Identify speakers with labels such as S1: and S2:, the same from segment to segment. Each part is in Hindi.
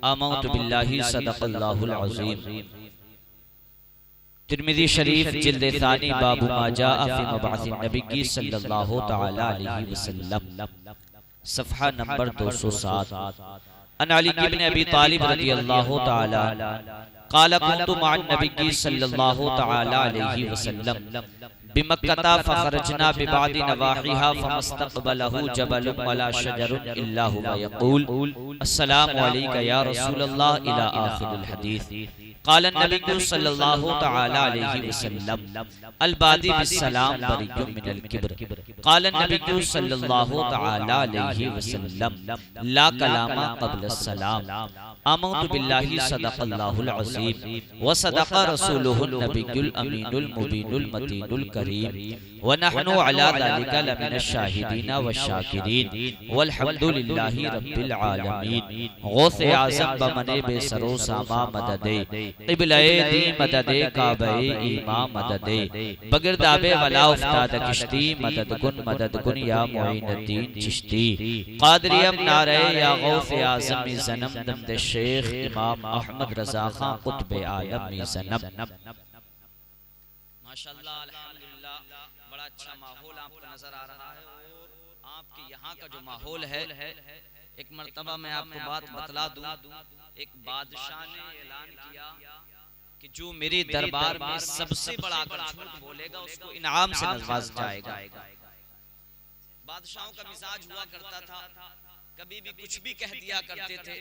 S1: आमन्तु बिल्लाहि सदक़ल्लाहुल अज़ीम। तिर्मिज़ी शरीफ जिल्द सानी बाबु मा जाअ फ़ी मबअसिन नबी सल्लल्लाहु तआला अलैहि वसल्लम, सफ़हा नंबर 207। अन अली इब्न अबी तालिब रज़ियल्लाहु तआला क़ाल कुन्तु मअन नबी सल्लल्लाहु तआला अलैहि वसल्लम बिमक्कता फ़ख़रजना बिबादी नवाहिहा फ़मस्तक़बलहु जबलुन वला शजरुन इल्ला हुवा यक़ूल अस्सलामु अलैका या रसूलल्लाह इला आखिरिल हदीस। क़ाल नबी सल्लल्लाहु तआला अलैहि वसल्लम अल बादी बिस्सलाम बरिय्युम मिनल किब्र। क़ाल नबी सल्लल्लाहु तआला अलैहि वसल्लम ला कलामा क़ब्ल सलाम। आमन्तु बिल्लाहि सदक़ल्लाहुल अज़ीम व सदक़ रसूलुहुन नबियुल अमीनुल मुबीनुल मतीनुल करीम व नहनु अला ज़ालिका लमिनश शाहिदीन वश्शाकिरीन वल्हम्दुलिल्लाहि रब्बिल आलमीन। गौसे आज़म बमने बेसरो सामा मददे क़िबले दी मददे काबे ईमा मददे बगिरदाबे वला उफ्ताद किश्ती मदद कुन या मुईनुद्दीन चिश्ती क़ादरियम नारे या गौसे आज़म ज़नम दमद शेख इमाम अहमद रज़ा खां कुतुब आलम ज़नम। माशाअल्लाह अल्हम्दुलिल्लाह, बड़ा अच्छा माहौल आपको नजर आ रहा है। और आपके यहाँ का जो माहौल है, एक मर्तबा मैं आपको बात बतला दूं, एक बादशाह ने ऐलान किया कि जो मेरे दरबार में सबसे बड़ा अगर झूठ बोलेगा उसको इनाम से नवाजा जाएगा। बादशाहों का मिजाज हुआ करता था, कभी भी कुछ भी कह दिया करते थे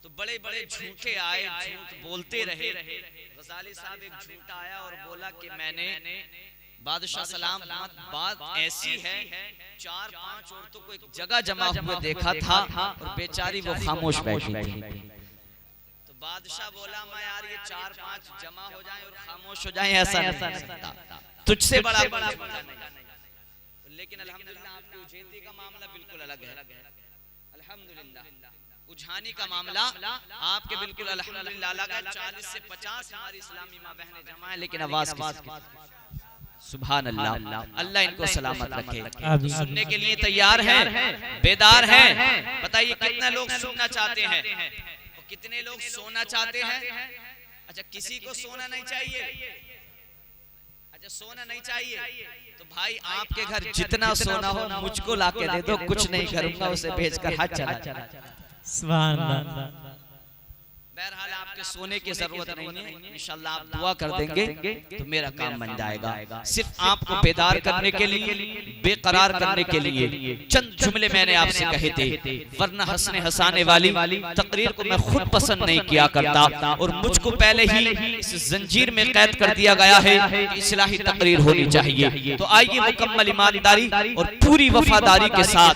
S1: तो बड़े बड़े झूठे आए, झूठ बोलते रहे। गजाली साहब एक झूठा आया और बोला कि मैंने बादशाह सलाम बात ऐसी है, 4-5 औरतों को एक जगह जमा हुए देखा था और बेचारी वो खामोश बैठी थी। तो बादशाह बोला मैं यार ये 4-5 जमा हो जाएं और खामोश हो जाएं ऐसा नहीं सकता, तुझसे बड़ा नहीं। लेकिन अल्हम्दुलिल्लाह आपकी उजेती का मामला बिल्कुल अलग है। अल्हम्दुलिल्लाह उझानी का मामला आपके बिल्कुल अल्हम्दुलिल्लाह अलग है। 40 से 50 हमारी इस्लामी माँ बहनें जमा है, लेकिन आवाज सुभान अल्लाह, अल्लाह इनको सलामत रखे। सुनने के लिए तैयार हैं, बेदार हैं। बताइए कितने लोग सुनना चाहते हैं और कितने लोग सोना चाहते हैं? अच्छा, किसी को सोना नहीं चाहिए? अच्छा, सोना नहीं चाहिए तो भाई आपके घर जितना सोना हो मुझको लाके दे दो, कुछ नहीं करूंगा, उसे बेचकर हाथ चला। सुभान अल्लाह। बहरहाल आपके सोने की जरूरत नहीं है, इंशाअल्लाह आप दुआ कर देंगे तो मेरा काम बन जाएगा। सिर्फ आपको बेदार करने के लिए, बेकरार करने के लिए चंद जुमले मैंने आपसे कहे थे, वरना हंसने हंसाने वाली तकरीर को मैं खुद पसंद नहीं किया करता और मुझको पहले ही इस जंजीर में कैद कर दिया गया है कि इस्लाही तकरीर होनी चाहिए। तो आइए मुकम्मल ईमानदारी और पूरी वफादारी के साथ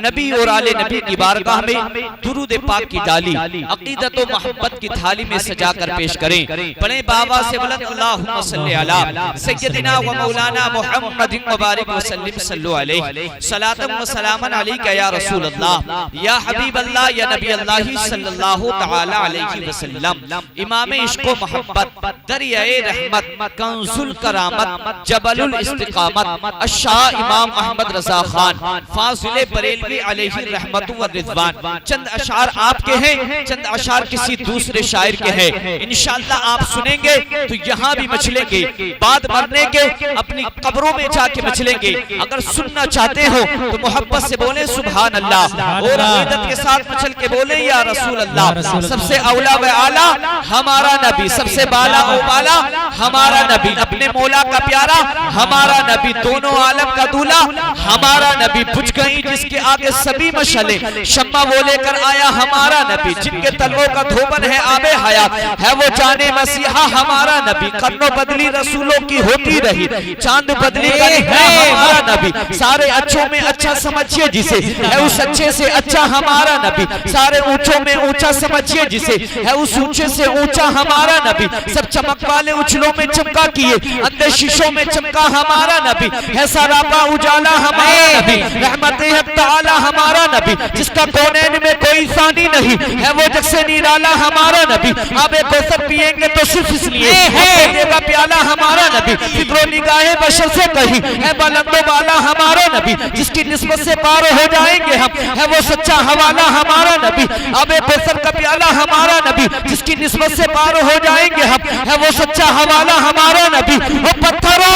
S1: नबी और आले नबी की बारगाह में दुरूद पाक की डाली अकीदत व मोहब्बत की थाली में सजा कर पेश करें। पढ़े बाबा से बुलंद अल्लाहुम्मा सल्ली अला सय्यदिना व मौलाना मुहम्मदिन मुबारक व सल्लिम सल्लु अलैहि सलातन व सलामन अलैका या रसूल अल्लाह या हबीब अल्लाह या नबी अल्लाह सल्लल्लाहु तआला अलैहि वसल्लम। इमाम इश्क व मोहब्बत, दरियाए रहमत, कंजुल करामत, जबलुल इस्तिकामत, अशाह इमाम अहमद रजा खान फाजिल बरेलवी अलैहि रहमत व रिजवान। चंद अशार आपके हैं, चंद अशार किसी दूसरे शायर के हैं। इंशाअल्लाह आप सुनेंगे तो यहाँ भी मचलेंगे, बाद मरने के अपनी कब्रों में जाके मचलेंगे। अगर सुनना चाहते हो तो मोहब्बत से बोले सुभान अल्लाह और अकीदत के साथ मचल के बोले या रसूल अल्लाह। सबसे औला व आला हमारा नबी, सबसे बाला व बाला हमारा नबी, अपने मौला का प्यारा हमारा नबी, दोनों आलम का दूल्हा हमारा नबी। बुझ गई जिसके आगे सभी मशले, शम्मा वो लेकर आया हमारा नबी, जिनके तलवों का धोबा
S2: धोबन है आबे हयात, है वो जाने मसीहा हमारा नबी। कर्नो बदली रसूलों की होती रही, चांद बदली है हमारा नबी। सारे अच्छों में अच्छा समझिए जिसे, है उस अच्छे से अच्छा हमारा नबी। सारे ऊंचों में ऊंचा समझिए जिसे, है उस ऊंचे से ऊंचा हमारा नबी। सब चमक वाले उछलों में चमका किए, अंदर शीशों में चमका हमारा नबी। है सरापा उजाला हमारा नबी, रहमते ताला हमारा नबी। जिसका कोनैन में कोई सानी नहीं, है वो जग से निराला हमारा नबी। आबे कौसर पिएंगे तो सिर्फ इसलिए, है प्याला हमारा नबी। फिक्रो निगाहें बशर से कही, है बुलंदो वाला हमारा नबी। जिसकी निस्बत से पार हो जाएंगे हम, है वो सच्चा हवाला हमारा नबी। आबे कौसर का प्याला हमारा नबी, जिसकी निस्बत से पार हो जाएंगे हम, है वो सच्चा हवाला हमारा नबी। वो पत्थरों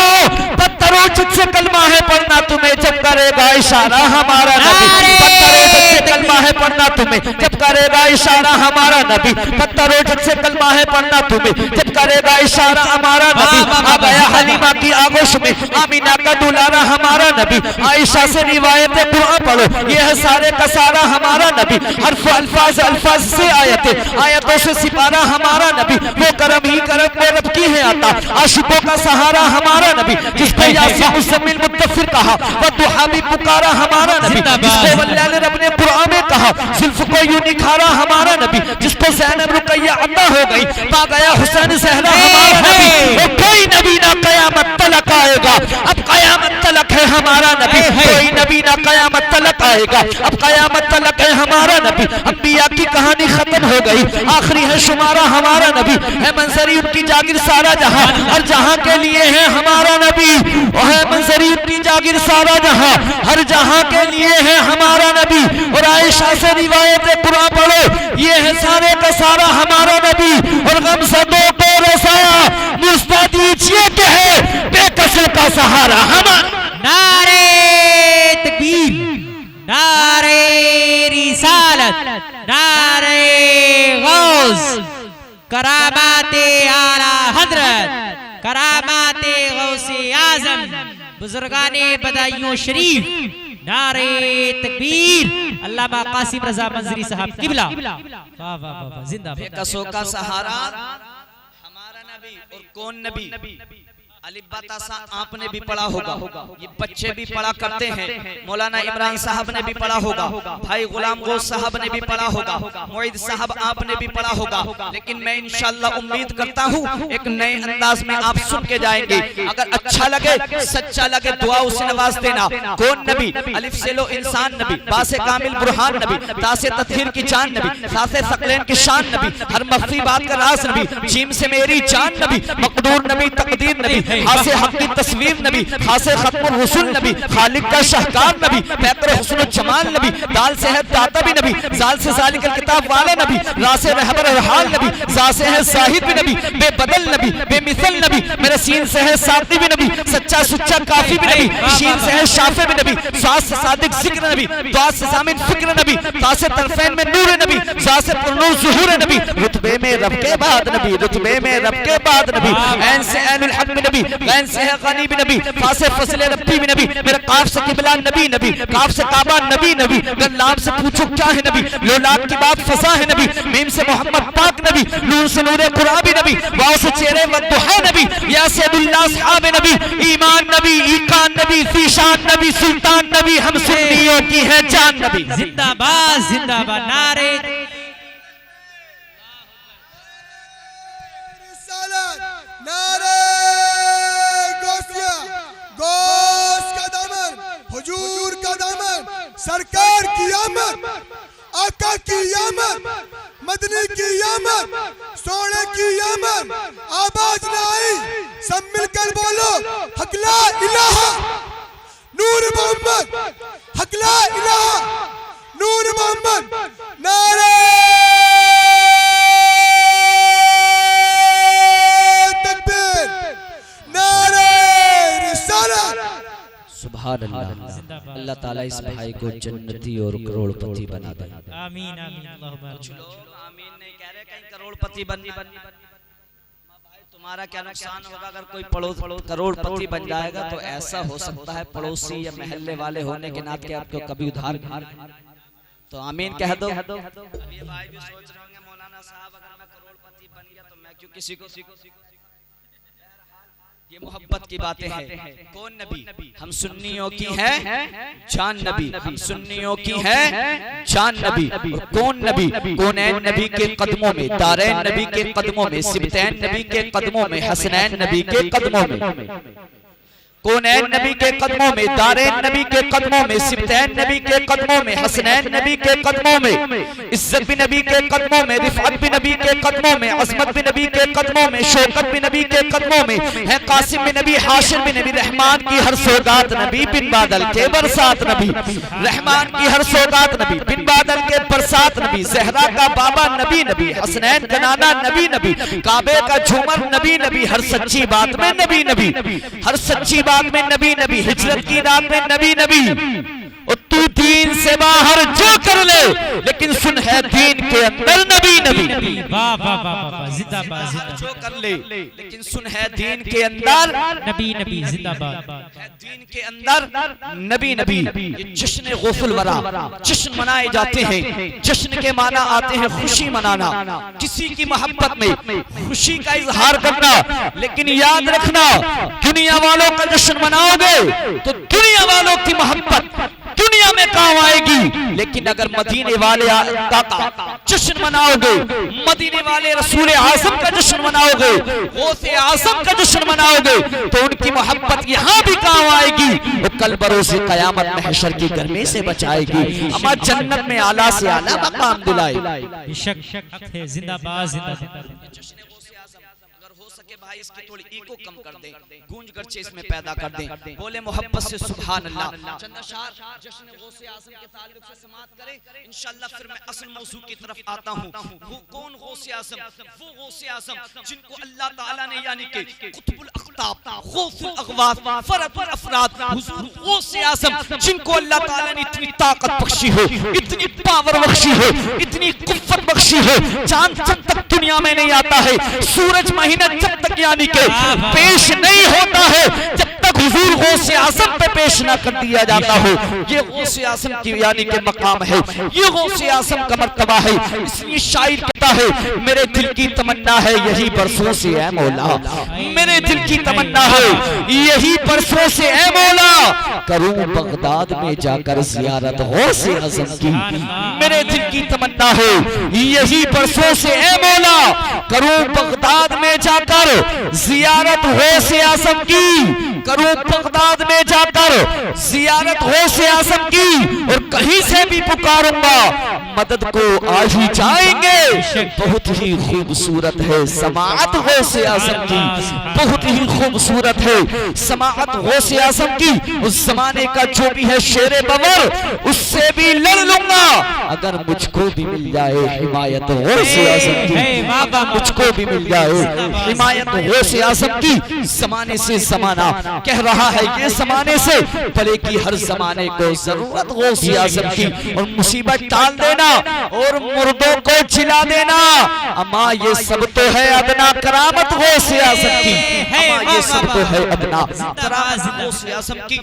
S2: पत्थरों जिससे कलमा है पढ़ना तुम्हें जब करेगा इशारा हमारा नबी। पत्थरों जिससे कलमा है पढ़ना तुम्हें जब करेगा इशारा हमारा नबी। पत्थरों जिससे कलमा है पढ़ना तुम्हें जब करेगा इशारा हमारा नबी। आ गया हलीमा की आगोश में आमीना का दुलारा हमारा नबी। आयशा से रिवायतें कुरान पढ़ो, ये है सारे का सारा हमारा नबी। हर्फ अल्फाज अल्फाज से आयतें, आयतों से सिपारा हमारा नबी। वो करम ही करम में रब की है आता, आशिकों का सहारा हमारा नबी। जिसको यासीन मुज़म्मिल मुद्दस्सिर कहा, वह दुहा भी पुकारा हमारा नबी। जिसको वल्लैल रब ने कुरान में कहा, जुल्फ को यूं निखारा हमारा नबी। जिसको ज़ैनब रुकैया अता हो गई, पा गया हुसैन सहरा हमारा नबी। वो कोई नबी ना कयामत तलक आएगा, अब कयामत तलक है हमारा नबी। कोई नबी ना कयामत तलक आएगा, अब कयामत तलक है हमारा नबी। अंबिया की कहानी खत्म हो गई, आखिरी है शुमारा हमारा नबी। है मंजरी उनकी जागिर सारा जहां, हर जहां के लिए है हमारा नबी। वो है मंजरी उनकी जागिर सारा जहां, हर जहां के लिए है हमारा नबी। और आयशा से रिवायत कुरान पढ़ो, ये है सारे का सारा हमारा नबी। और गम सदों को रसाया मुस्ता दीजिए के है बेकसर का सहारा हमारा।
S3: नारे तकबीर, नारे रिसालत, नारे गौस, करामाते आला हजरत, करामाते गौसे आजम, बुजुर्गाने बदायूं शरीफ। नारे तकबीर, अल्लामा कासिम रजा मंजरी साहब किबला। वाह वाह वाह, जिंदाबाद।
S1: बेकसों का सहारा हमारा नबी। और कौन नबी? अलिब्बातासा आपने भी पढ़ा होगा, ये बच्चे भी पढ़ा करते हैं। मौलाना इमरान साहब ने भी पढ़ा होगा, भाई गुलाम गौस साहब ने भी पढ़ा होगा, मोइद साहब आपने भी पढ़ा होगा। लेकिन मैं इंशाअल्लाह उम्मीद करता हूँ एक नए अंदाज में आप सुन के जाएंगे। अगर अच्छा लगे, सच्चा लगे, दुआ उसे नवाज देना। कौन नबी? अलिफ से लो इंसान नबी, बा से कामिल बुरहान नबी, ता से तत्हीर की जान नबी, सा से सकलैन की शान नबी, हर मख्फी बात का राज नबी, जीम से मेरी जान नबी, मकदूर नबी, तकदीर नबी, खासे हक की तस्वीर नबी, खासे खत्मुल रसूल नबी, खालिक का शाहकार नबी, पैकर हुस्न जमाल नबी, दाल से है दाता भी नबी, जाल से जालिकल किताब वाला नबी, रा से रहबर हाल नबी, जा से है साहिब भी नबी, बेबदल नबी, बेमिसल नबी, मेरे सीन से है साथी भी नबी, सच्चा सुच्चा काफी भी नबी, शीन से है शाफे भी नबी, सास से सादिक जिक्र नबी, दुआ से सामिन फिक्र नबी, ता से तरफैन में नूर नबी, जा से पुरनूर ज़ुहूर नबी, रुतबे में रब के बाद नबी, रुतबे में रब के बाद नबी, ऐन से ऐनुल हक में नबी, गैन से है गनी भी नबी, फा से फसले रब्बी भी नबी, मेरे काफ से किबला नबी नबी, काफ से काबा नबी नबी, अगर लाम से पूछो क्या है नबी, लोलाद की बात फसा है नबी, मीम से मोहम्मद पाक नबी, नूर से नूरे कुरान भी नबी, वाव से चेहरे वद्दुहा नबी, या सैयदुल्लाह सहाब नबी, ईमान नबी, ईकान नबी, ज़ीशान नबी, सुल्तान नबी, हम सुन्नियों की है जान नबी।
S3: जिंदाबाद जिंदाबाद। नारे
S4: नारे गौसिया, गौस का दामन, हुजूर का दामन, सरकार की आमद, आका की आमद, मदनी की आमद, सोने की आमद, आवाज न आई, सब मिलकर बोलो हक ला इलाहा नूर मोहम्मद, हक ला इलाहा नूर मोहम्मद। नारे
S2: सुभान अल्लाह। अल्लाह ताला इस भाई को जन्नती और करोड़पति बना दे।
S3: आमीन आमीन।
S1: कुछ लोग आमीन नहीं कह रहे, कहीं करोड़पति बननी। भाई तुम्हारा क्या नुकसान होगा अगर कोई करोड़पति बन जाएगा? तो ऐसा हो सकता है पड़ोसी या महल्ले वाले होने के नाते आपको कभी उधार
S2: तो आमीन कह दो।
S1: अब ये भाई भी सोच रहे होंगे मौलाना साहब अगर मैं करोड़पति बन गया तो मैं क्यों किसी को ये मोहब्बत की बातें हैं। कौन नबी? हम सुन्नियों की है जान नबी, हम सुन्नियों की है जान नबी। कौन नबी? कौनैन नबी के कदमों में, दारैन नबी के कदमों में, सिबतैन नबी के कदमों में, हसनैन नबी के कदमों में, कौनैन नबी के कदमों में, दारैन नबी के कदमों में, सिबतैन नबी के कदमों में, हसनैन नबी के कदमों में, इज्जत भी नबी के कदमों में, रिफअत भी नबी के कदमों में, अजमत भी नबी के कदमों में, शौकत भी नबी के कदमों में है, कासिम भी नबी, हाशिर भी नबी, रहमान की हर सौगात नबी, बिन बादल के बरसात नबी, रहमान की हर सौगात नबी, बिन बादल के बरसात नबी, जहरा का बाबा नबी नबी, हसनैन का नाना नबी नबी, काबे का झूमर नबी नबी, हर सच्ची बात में नबी नबी, हर सच्ची बात में नबी नबी, हिजरत की रात में नबी नबी। और तू दीन से बाहर जो कर ले लेकिन सुन है दीन के अंदर नबी नबी।
S3: वाह वाह वाह वाह, जिंदाबाद जिंदाबाद।
S2: जो कर ले लेकिन सुन है दीन के अंदर
S3: नबी नबी जिंदाबाद।
S2: है दीन के अंदर नबी नबी। ये जश्न गुफुल वरा जश्न मनाए जाते हैं। जश्न के माना आते हैं खुशी मनाना, किसी की मोहब्बत में खुशी का इजहार करना। लेकिन याद रखना, दुनिया वालों का जश्न मनाओगे तो दुनिया वालों की मोहब्बत दुनिया में काम आएगी। लेकिन अगर मदीने वाले का जश्न मनाओगे, मदीने वाले रसूल आज़म का जश्न मनाओगे, गौसे आज़म का जश्न मनाओगे तो उनकी मोहब्बत यहाँ भी काम आएगी। वो कल बरोज़े क़यामत महशर की गर्मी से बचाएगी, अमा जन्नत में आला से आला मकाम दिलाएगी।
S3: बेशक है, जिंदाबाद जिंदाबाद।
S1: भाई इसकी थोड़ी इको कम कर दें, गूंज गर्चे इसमें पैदा कर दें, बोले मोहब्बत से सुभान अल्लाह। चंद अशार जश्न गौसे आज़म के ताल्लुक से समाअत करें, इंशाअल्लाह फिर मैं असल मौजू की तरफ आता हूँ। वो कौन गौसे आज़म? वो गौसे आज़म जिनको अल्लाह ताला ने यानी कि कुतुबुल अख्ताब, गौसुल अगवास, फरदुल अफराद, हुजूर गौसे आज़म जिनको अल्लाह ताला ने इतनी ताकत बख्शी हो, इतनी पावर बख्शी हो, इतनी कुव्वत बख्शी हो, चांद जब तक दुनिया में नहीं आता है, सूरज महीना जब तक यानी कि पेश नहीं होता है, जब तक हुजूर गौसे आज़म पे पेश ना कर दिया जाता हो। ये गौसे आज़म की यानी कि मकाम है, ये गौसे आज़म का मर्तबा है। इसलिए शायर कहता है, मेरे दिल की तमन्ना है यही बरसों से ऐ मौला, मेरे दिल की तमन्ना है यही बरसों से ऐ मौला, करूं बगदाद में जाकर जियारत गौसे आज़म की। मेरे दिल की तमन्ना है यही बरसों से ऐ मौला, करूं बगदाद में जाकर जियारत गौसे आज़म की, करूं बगदाद में जाकर जियारत गौसे आज़म की। और कहीं से भी पुकारूंगा मदद को आ ही जाएंगे। बहुत ही खूबसूरत है समाअत गौसे आज़म की, बहुत ही खूबसूरत है समाअत गौसे आज़म की। उस जमाने का जो भी है शेरे बवर, उससे भी लड़ लूंगा अगर मुझको भी मिल जाए हिमायत गौसे आज़म की, अगर मुझको भी मिल जाए हिमायत गौसे आज़म की। जमाने से जमाना कह रहा है, ये जमाने से भले की हर जमाने को जरूरत गौसे आज़म की। और मुसीबत टाल देना और मुर्दों को जिला देना, अम्मा ये सब तो है अदना करामत गौसे आज़म की, अम्मा ये सब तो है अदना करामत गौसे आज़म की।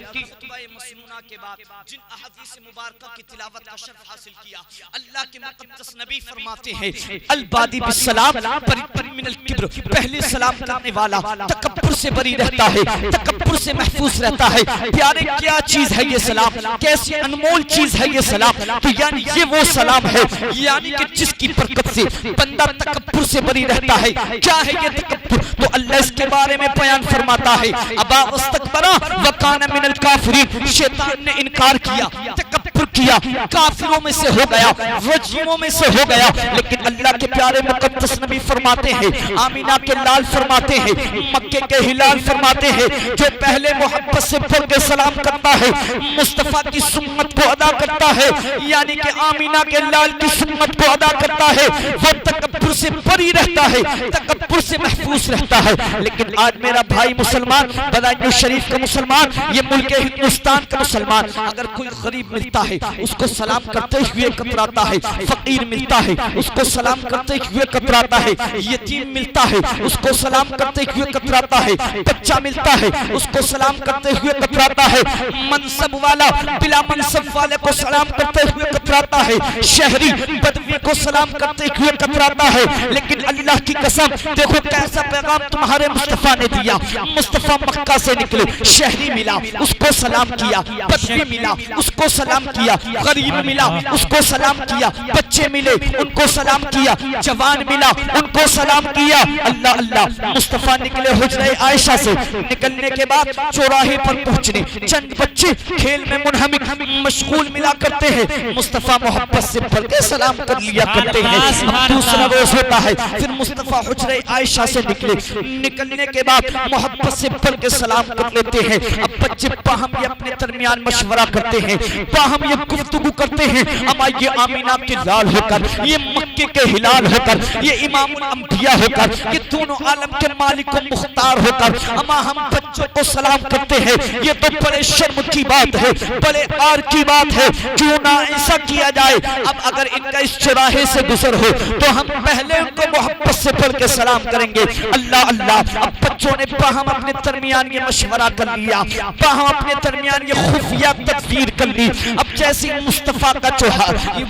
S1: के बाद जिन अहादीस मुबारका की तिलावत का शर्फ हासिल किया, अल्लाह के मुक़द्दस नबी फरमाते हैं, अल बादी बिस्सलाम बरी मिनल किब्र, पहले सलाम करने वाला तकब्बुर से बरी रहता है, तकब्बुर से महफूज रहता है। प्यारे क्या चीज है ये सलाम, कैसी अनमोल चीज है ये सलाम। तो यानी ये वो सलाम है यानी कि जिसकी बरकत से बंदा तकब्बुर से बरी रहता है। क्या है ये तकब्बुर? तो अल्लाह इसके बारे में बयान फरमाता है, अबा वस्तकबरा व काना मिनल काफिरीन, शैतान ने इनकार किया, तकब्बुर किया, काफिरों में से हो गया, रजीमों में से हो गया। लेकिन अल्लाह के प्यारे मुक़द्दस नबी फरमाते हैं, आमीना के लाल फरमाते हैं, मक्के के हिलाल फरमाते हैं, जो पहले मोहब्बत से बढ़ के सलाम करता है, मुस्तफा की सुन्नत को अदा करता है, यानी कि आमीना के लाल की सुन्नत को अदा करता है, वो तकब्बुर
S2: तकब्बुर से बरी रहता है, तकब्बुर से महफूज रहता है। लेकिन आज मेरा भाई मुसलमान, बदायूं शरीफ का मुसलमान, ये मुल्क हिंदुस्तान का मुसलमान, अगर कोई गरीब मिलता है उसको सलाम करते हुए कतराता है, फकीर मिलता है उसको सलाम करते हुए कतराता है, यतीम मिलता है उसको सलाम करते हुए कतराता है, बच्चा मिलता है उसको सलाम करते हुए कतराता है, मनसब वाला बिला मनसब वाले को सलाम करते हुए कतराता है, शहरी बदवी को सलाम करते हुए कतराता है। लेकिन अल्लाह की कसम, देखो कैसा पैगाम तुम्हारे मुस्तफा ने दिया। मुस्तफा मक्का से निकले, शहरी मिला उसको सलाम किया, बदवी मिला उसको सलाम किया, गरीब मिला उसको सलाम किया, बच्चे मिले उनको सलाम किया, जवान मिला उनको सलाम किया। अल्लाह अल्लाह, मुस्तफा निकले हुजरे आयशा से, निकलने के बाद चौराहे पर पहुंचने चंद बच्चे खेल में मुनहमिक मशगूल मिला करते हैं, मुस्तफा मोहब्बत से पढ़ के सलाम कर लिया करते हैं। अब दूसरा रोज होता है, फिर मुस्तफा हुजरे आयशा से निकले, निकलने के बाद मोहब्बत से पढ़ के सलाम कर लेते हैं। अब बच्चे बाहम ये अपने दरमियान मशवरा करते हैं, बाहम ये गुफ्तगू करते हैं, अमा ये आमीना के लाल होकर, ये मक्के के हिलाल होकर, ये इमामुल अंबिया होकर, ये दोनों आलम के मालिक व मुख्तार होकर, अमा हम बच्चों को सलाम करते हैं। ये तो बड़े शर्म की बात है, बड़े आर की बात है, क्यों ना ऐसा किया जाए। अब अगर इनका इस चौराहे से गुजर हो तो हम पहले उनको मोहब्बत से पढ़ के सलाम करेंगे। अल्लाह अल्लाह, अब बच्चों ने बाहम अपने दरमियान ये मशवरा कर लिया, बाहम अपने दरमियान ये खुफिया तदबीर कर ली। अब जैसे मुस्तफा का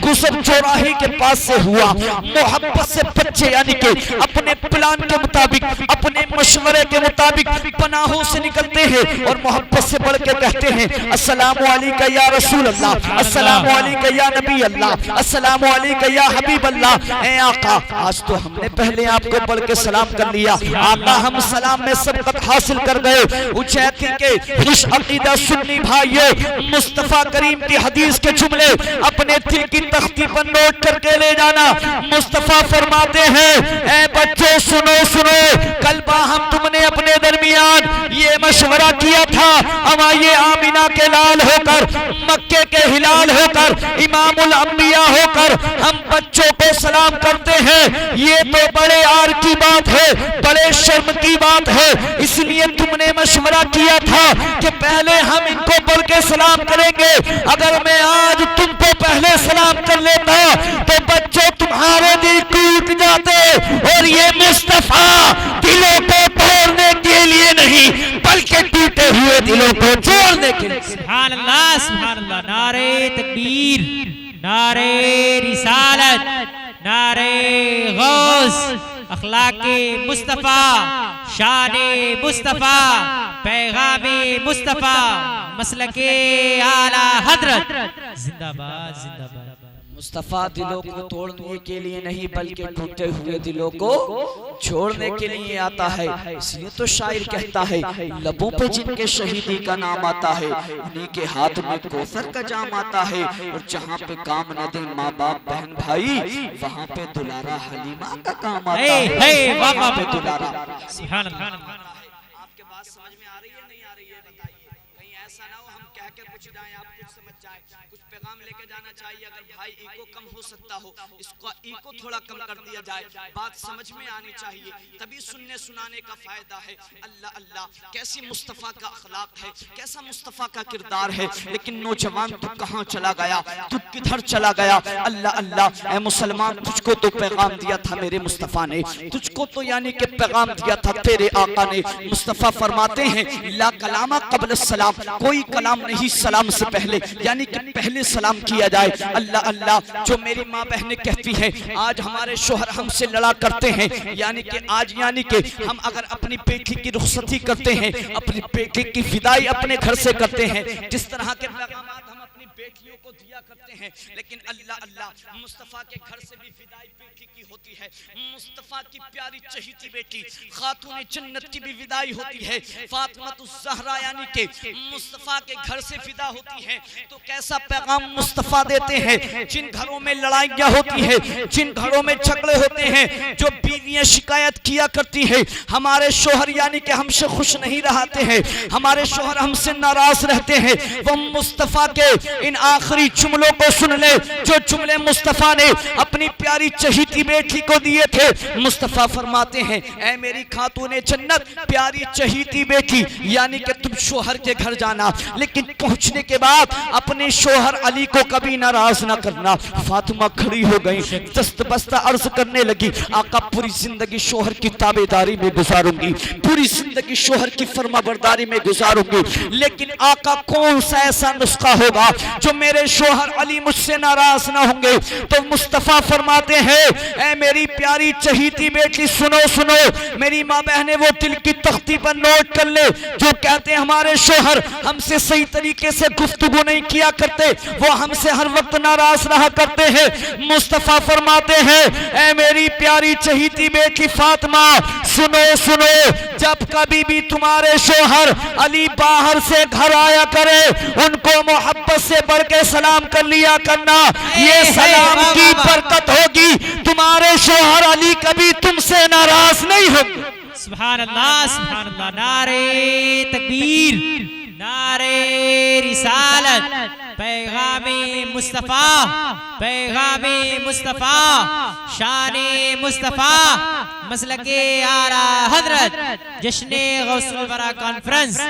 S2: गुजर चौराहे के पास से हुआ, मोहब्बत से बच्चे यानी कि अपने प्लान के मुताबिक, अपने मशवरे के मुताबिक पनाहों से निकलते हैं और मोहब्बत से बढ़ के कहते हैं अस्सलामु अलैका या रसूल अल्लाह, अस्सलामु अलैका या नबी अल्लाह, अस्सलामु अलैका या हबीब अल्लाह। ए आका, आज तो हमने पहले आपको बढ़ के सलाम कर लिया, आका हम सलाम में सबकत हासिल कर गए। उचैती के खुश अकीदा सुन्नी भाइयों, मुस्तफा करीम की हदीस के जुमले अपने दिल की तख्ती पर नोट करके ले जाना। मुस्तफा फरमाते हैं, ए बच्चों सुनो सुनो, कल बाहम तुमने अपने दरमियान ये मशवरा किया था, अमा ये आमीना के लाल होकर, मक्के के हिलाल होकर, इमामुल अंबिया होकर हम बच्चों को सलाम करते हैं। ये तो बड़े आर की बात है, बड़े शर्म की बात है। इसलिए तुमने मशवरा किया था कि पहले हम इनको पढ़ के सलाम करेंगे। अगर मैं आज तुमको पहले सलाम कर लेता तो बच्चों तुम्हारे दिल टूट जाते, और ये मुस्तफा दिलों को तोड़ने के लिए नहीं बल्कि टूटे हुए दिलों को जोड़ने के लिए।
S3: सुभान अल्लाह, सुभान अल्लाह। नारे तकबीर, नारे रिसालत, नारे गौस, अखलाके मुस्तफा, शाने मुस्तफा, पैगामे मुस्तफा, मसलके आला हजरत, जिंदाबाद जिंदाबाद।
S1: मुस्तफा दिलों को तोड़ने के लिए नहीं बल्कि टूटे हुए दिलों को छोड़ने के लिए आता है। इसलिए तो शायर कहता है, लबों पे जिनके शहीदी का नाम आता है, उन्हीं के हाथ में कौसर का जाम आता है। और जहाँ पे काम न दे माँ बाप बहन भाई, वहाँ पे दुलारा हलीमा का काम आता है। वहाँ पे दुलारा।
S3: सुभान अल्लाह।
S1: आपके बात समझ में आ रही है नहीं आ रही है बताइए, कहीं ऐसा ना हो हम कह के कुछ जाए आप कुछ समझ जाए। कुछ पैगाम लेके जाना चाहिए, अगर भाई ईको कम हो सकता हो इसको ईको थोड़ा कम कर दिया जाए, बात समझ में आनी चाहिए, तभी सुनने सुनाने का फायदा है। अल्लाह अल्लाह, कैसी मुस्तफा का अखलाक है, कैसा मुस्तफा का किरदार है। लेकिन नौजवान तू कहाँ चला गया, तू किधर चला गया। अल्लाह अल्लाह, ऐ मुसलमान तुझको तो पैगाम दिया था मेरे मुस्तफा ने, तुझको तो यानी कि पैगाम दिया था तेरे आका ने। मुस्तफा फरमाते हैं, ला कलामा क़ब्ल सलाम, कोई कलाम नहीं सलाम से पहले, यानी कि पहले सलाम किया जाए। अल्लाह अल्लाह, जो मेरी माँ बहनें कहती हैं, आज हमारे शोहर हमसे लड़ा करते हैं, यानी कि आज यानी कि हम अगर अपनी बेटी की रुखसती करते हैं, अपनी बेटी की विदाई अपने घर से करते हैं, जिस तरह के पैगामात हम अपनी बेटियों को दिया करते हैं, लेकिन अल्लाह अल्लाह, मुस्तफा के घर से भी विदाई बेटी की होती है। मुस्तफा की प्यारी चहीती बेटी खातून जन्नत की भी विदाई होती है, फातिमातुज़ ज़हरा यानी कि मुस्तफा के घर से विदा होती है। तो कैसा पैगाम मुस्तफा देते हैं। जिन घरों में लड़ाइयाँ होती है, जिन घरों में झगड़े होते हैं, जो बीवियां शिकायत किया करती है हमारे शोहर यानी कि हमसे खुश नहीं रहते हैं, हमारे शोहर हमसे नाराज रहते हैं, वो मुस्तफा के इन
S2: इन आखिरी जुमलों को सुन ले जो जुमले मुस्तफा ने अपनी प्यारी चहीती बेटी को दिए थे। मुस्तफा फरमाते हैं, ऐ मेरी खातूने जन्नत, प्यारी चहीती बेटी, यानी कि तुम शोहर के घर जाना, लेकिन पहुंचने के बाद अपने शोहर अली को कभी नाराज ना करना। फातिमा खड़ी हो गई, दस्त बस्ता अर्ज करने लगी, आका पूरी जिंदगी शोहर की ताबेदारी में गुजारूंगी, पूरी जिंदगी शोहर की फरमाबरदारी में गुजारूंगी, लेकिन आका कौन सा ऐसा नुस्खा होगा जो मेरे शोहर अली मुझसे नाराज ना होंगे। तो मुस्तफा फरमाते हैं, ऐ मेरी प्यारी चहीती बेटी सुनो सुनो, मेरी माँ बहने वो दिल की तख्ती पर नोट कर ले, जो कहते हैं हमारे शोहर हमसे सही तरीके से गुफ्तगू नहीं किया करते, वो हमसे हर वक्त नाराज रहा करते हैं। मुस्तफा फरमाते हैं, ऐ मेरी प्यारी चहीती बेटी फातिमा सुनो सुनो, जब कभी भी तुम्हारे शोहर अली बाहर से घर आया करे, उनको मोहब्बत से बढ़ के सलाम कर लिया करना, ये सलाम की बरकत होगी, तुम्हारे शोहर अली कभी तुमसे नाराज नहीं होंगे।
S3: सुभान अल्लाह, नारे तकबीर, नारे रिसालत, पैगामे मुस्तफा, पैगामे मुस्तफा, शाने मुस्तफा, मसलके आला हजरत, जश्ने गौसुल वरा कॉन्फ्रेंस।